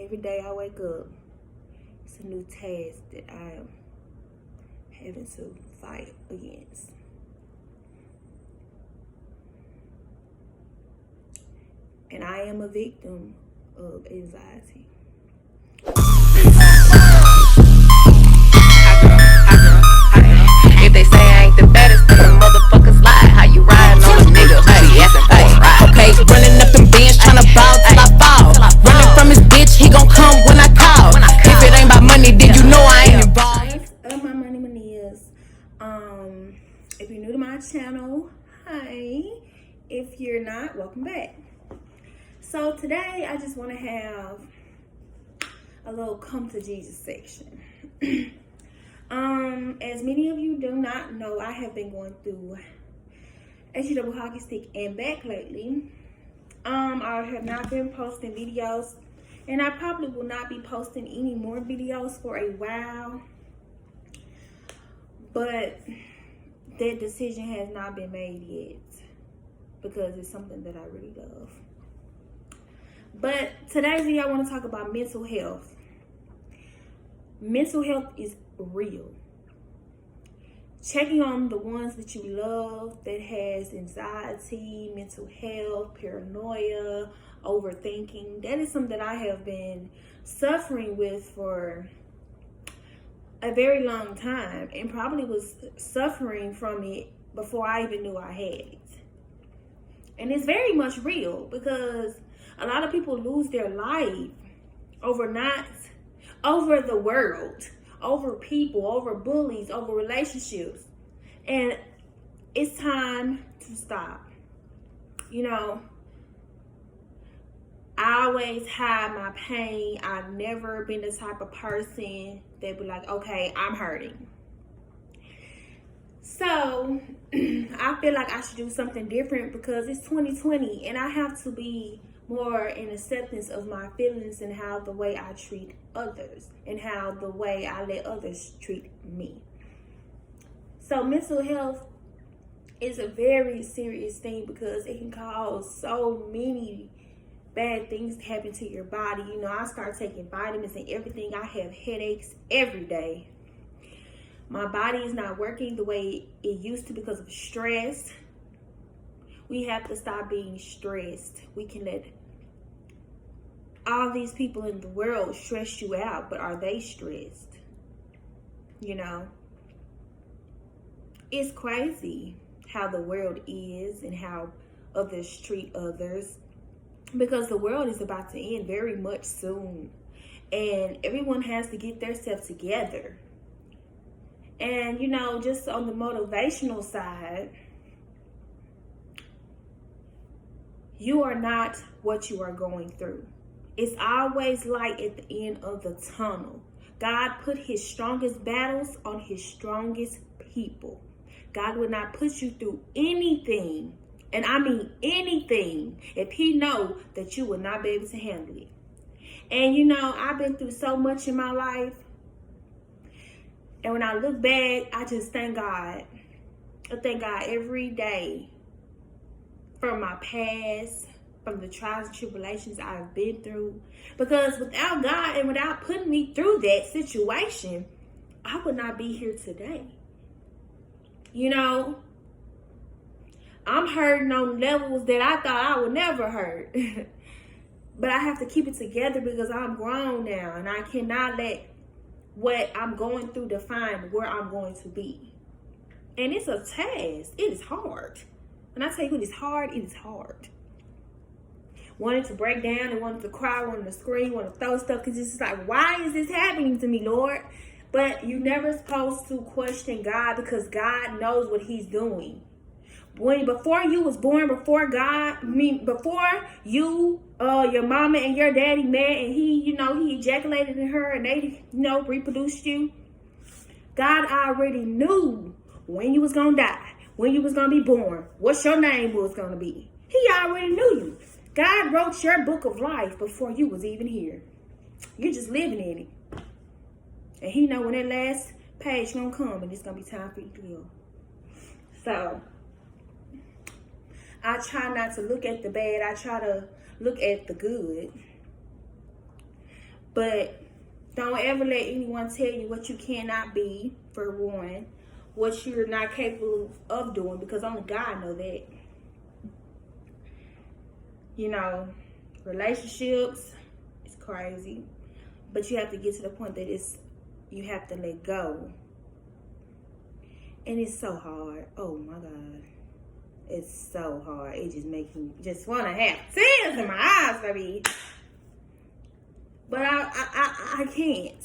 Every day I wake up, it's a new task that I am having to fight against. And I am a victim of anxiety. If they say I ain't the baddest, then the motherfuckers lie. How you riding on a nigga? Hey, okay, running up them bands, tryna ball till I fall. Running from his bitch, he gon' come when I call. If it ain't about money, then you know I ain't involved. Of my money is, if you're new to my channel, hi. If you're not, welcome back. So today I just want to have a little come to Jesus section. As many of you do not know, I have been going through a double hockey stick and back lately. I have not been posting videos, and I probably will not be posting any more videos for a while. But that decision has not been made yet, because it's something that I really love. But today's video, I want to talk about mental health. Mental health is real. Checking on the ones that you love that has anxiety, mental health, paranoia, overthinking. That is something that I have been suffering with for a very long time, and probably was suffering from it before I even knew I had it. And it's very much real, because a lot of people lose their life over the world, over people, over bullies, over relationships. And it's time to stop. You know, I always hide my pain. I've never been the type of person that be like, okay, I'm hurting. So I feel like I should do something different, because it's 2020 and I have to be more in acceptance of my feelings and how the way I treat others and how the way I let others treat me. So mental health is a very serious thing, because it can cause so many bad things to happen to your body. You know, I start taking vitamins and everything. I have headaches every day. My body is not working the way it used to because of stress. We have to stop being stressed. We can let all these people in the world stress you out, but are they stressed? You know, it's crazy how the world is and how others treat others, because the world is about to end very much soon, and everyone has to get their stuff together. And you know, just on the motivational side, you are not what you are going through. It's always light at the end of the tunnel. God put his strongest battles on his strongest people. God would not put you through anything, and I mean anything, if he know that you would not be able to handle it. And you know, I've been through so much in my life, and when I look back, I just thank God. I thank God every day from my past, from the trials and tribulations I've been through. Because without God and without putting me through that situation, I would not be here today. You know, I'm hurting on levels that I thought I would never hurt. But I have to keep it together, because I'm grown now, and I cannot let what I'm going through define where I'm going to be. And it's a task. It is hard. When I tell you it is hard, it is hard. Wanted to break down and wanted to cry, wanted to scream, wanted to throw stuff, because it's just like, why is this happening to me, Lord? But you're never supposed to question God, because God knows what he's doing. Before you was born, before you, your mama and your daddy met, and he ejaculated in her, and they, reproduced you, God already knew when you was gonna die, when you was gonna be born, what your name was gonna be. He already knew you. God wrote your book of life before you was even here. You're just living in it. And he know when that last page gonna come, and it's gonna be time for you to go. So I try not to look at the bad. I try to look at the good. But don't ever let anyone tell you what you cannot be, for one, what you're not capable of doing, because only God knows that. You know, relationships is crazy, but you have to get to the point that you have to let go. And it's so hard. Oh my God. It's so hard. It just makes me just want to have tears in my eyes, baby. But I can't.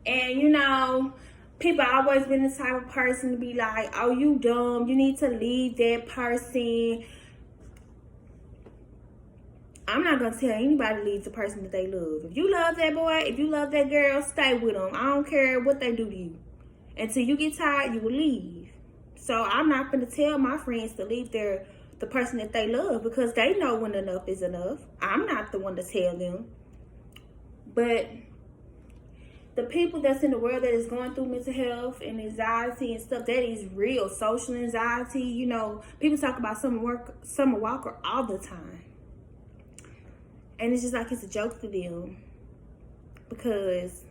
And you know, people always been the type of person to be like, oh, you dumb. You need to leave that person. I'm not going to tell anybody to leave the person that they love. If you love that boy, if you love that girl, stay with them. I don't care what they do to you. Until you get tired, you will leave. So I'm not going to tell my friends to leave the person that they love, because they know when enough is enough. I'm not the one to tell them. But the people that's in the world that is going through mental health and anxiety and stuff, that is real. Social anxiety, you know, people talk about Summer Walker all the time. And it's just like it's a joke to them, because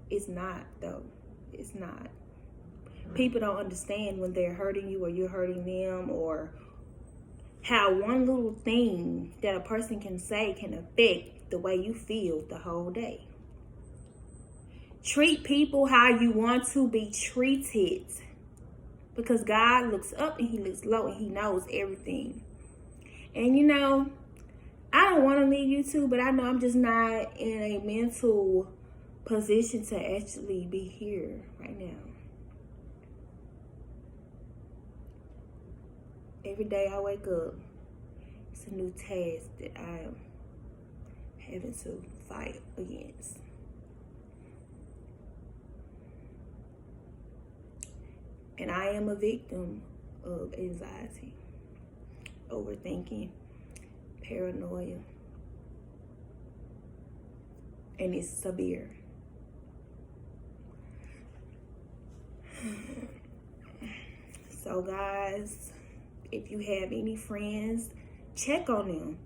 it's not, though. It's not. People don't understand when they're hurting you or you're hurting them, or how one little thing that a person can say can affect the way you feel the whole day. Treat people how you want to be treated, because God looks up and he looks low and he knows everything. And you know, I don't want to leave you too, but I know I'm just not in a mental position to actually be here right now. Every day I wake up, it's a new task that I am having to fight against. And I am a victim of anxiety, overthinking, paranoia, and it's severe. So guys, if you have any friends, check on them.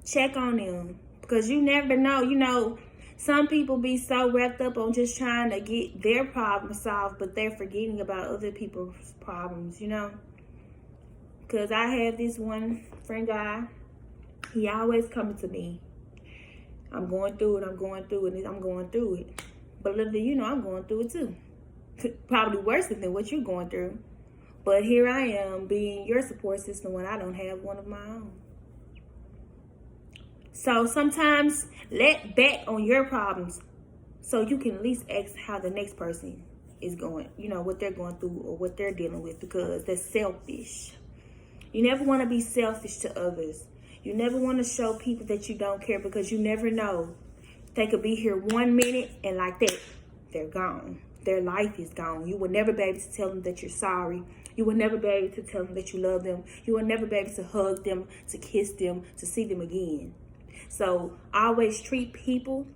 Check on them, because you never know. You know, some people be so wrapped up on just trying to get their problem solved, but they're forgetting about other people's problems, you know. Because I have this one friend guy, he always coming to me. I'm going through it, I'm going through it. But little do you know, I'm going through it too. Probably worse than what you're going through. But here I am being your support system when I don't have one of my own. So sometimes let back on your problems so you can at least ask how the next person is going, you know, what they're going through or what they're dealing with, because that's selfish. You never want to be selfish to others. You never want to show people that you don't care, because you never know. They could be here 1 minute and like that, they're gone. Their life is gone. You will never be able to tell them that you're sorry. You will never be able to tell them that you love them. You will never be able to hug them, to kiss them, to see them again. So always treat people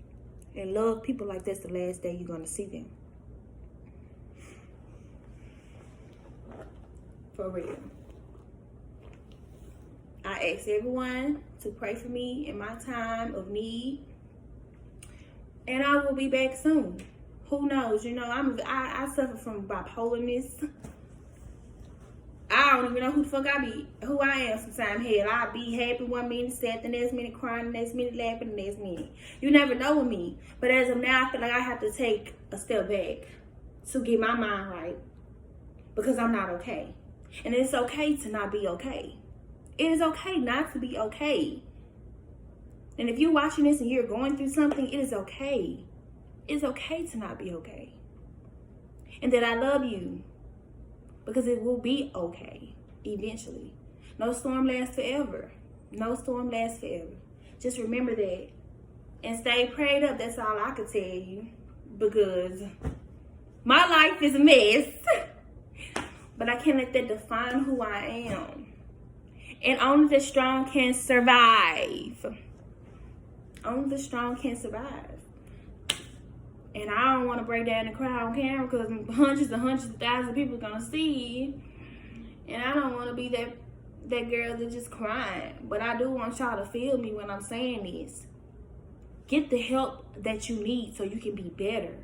and love people like that's the last day you're going to see them. For real. I ask everyone to pray for me in my time of need. And I will be back soon. Who knows? You know, I suffer from bipolarness. I don't even know who the fuck who I am sometimes. Hell, I'll be happy 1 minute, sad the next minute, crying the next minute, laughing the next minute. You never know with me. But as of now, I feel like I have to take a step back to get my mind right, because I'm not okay. And it's okay to not be okay. It is okay not to be okay. And if you're watching this and you're going through something, it is okay. It's okay to not be okay. And that I love you, because it will be okay eventually. No storm lasts forever. No storm lasts forever. Just remember that. And stay prayed up. That's all I can tell you. Because my life is a mess. But I can't let that define who I am. And only the strong can survive. Only the strong can survive. And I don't want to break down and cry on camera, because hundreds of thousands of people are going to see. And I don't want to be that girl that's just crying. But I do want y'all to feel me when I'm saying this. Get the help that you need so you can be better.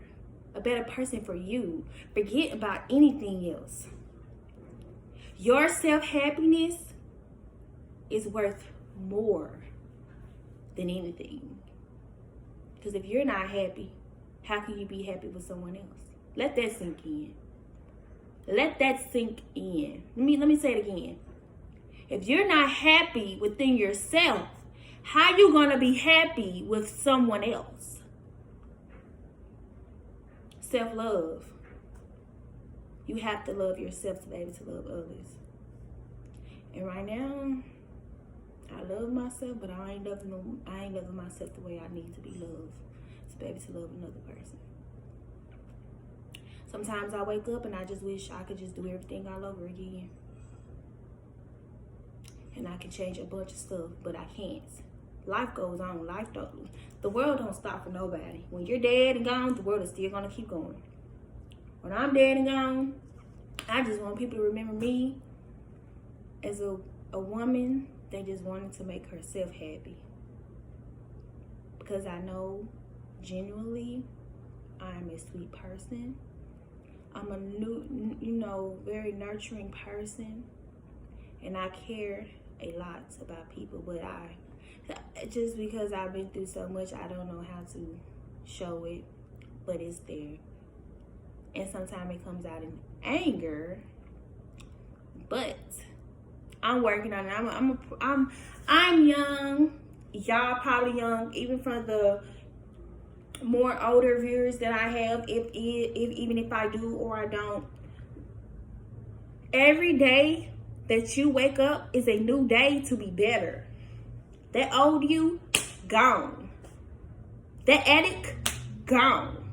A better person for you. Forget about anything else. Your self-happiness is worth more than anything. Because if you're not happy, how can you be happy with someone else? Let that sink in. Let that sink in. Let me say it again. If you're not happy within yourself, how you gonna be happy with someone else? Self-love. You have to love yourself to be able to love others. And right now, I love myself, but I ain't loving myself the way I need to be loved to be able to love another person. Sometimes I wake up and I just wish I could just do everything all over again. And I can change a bunch of stuff, but I can't. Life goes on. The world don't stop for nobody. When you're dead and gone, the world is still gonna keep going. When I'm dead and gone, I just want people to remember me as a woman that just wanted to make herself happy. Because I know, genuinely, I'm a sweet person. I'm a very nurturing person. And I care a lot about people, but just because I've been through so much, I don't know how to show it, but it's there. And sometimes it comes out in anger, but I'm working on it. I'm young. Y'all probably young, even from the more older viewers that I have, even if I do or I don't. Every day that you wake up is a new day to be better. That old you, gone. That addict, gone.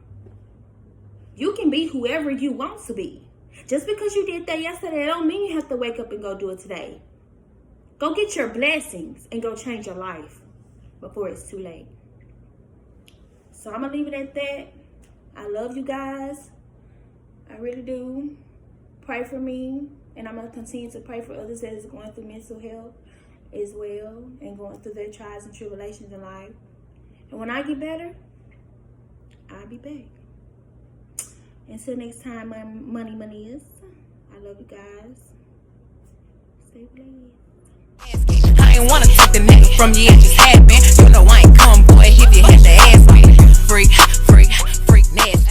You can be whoever you want to be. Just because you did that yesterday, don't mean you have to wake up and go do it today. Go get your blessings and go change your life before it's too late. So I'm going to leave it at that. I love you guys. I really do. Pray for me. And I'm going to continue to pray for others that is going through mental health as well and going through their trials and tribulations in life. And when I get better, I'll be back. Until next time, money is. I love you guys. Stay blessed. I ain't wanna take the neck from you, it just happened. You know I ain't come, boy, if you had to ask me. Freak, nasty.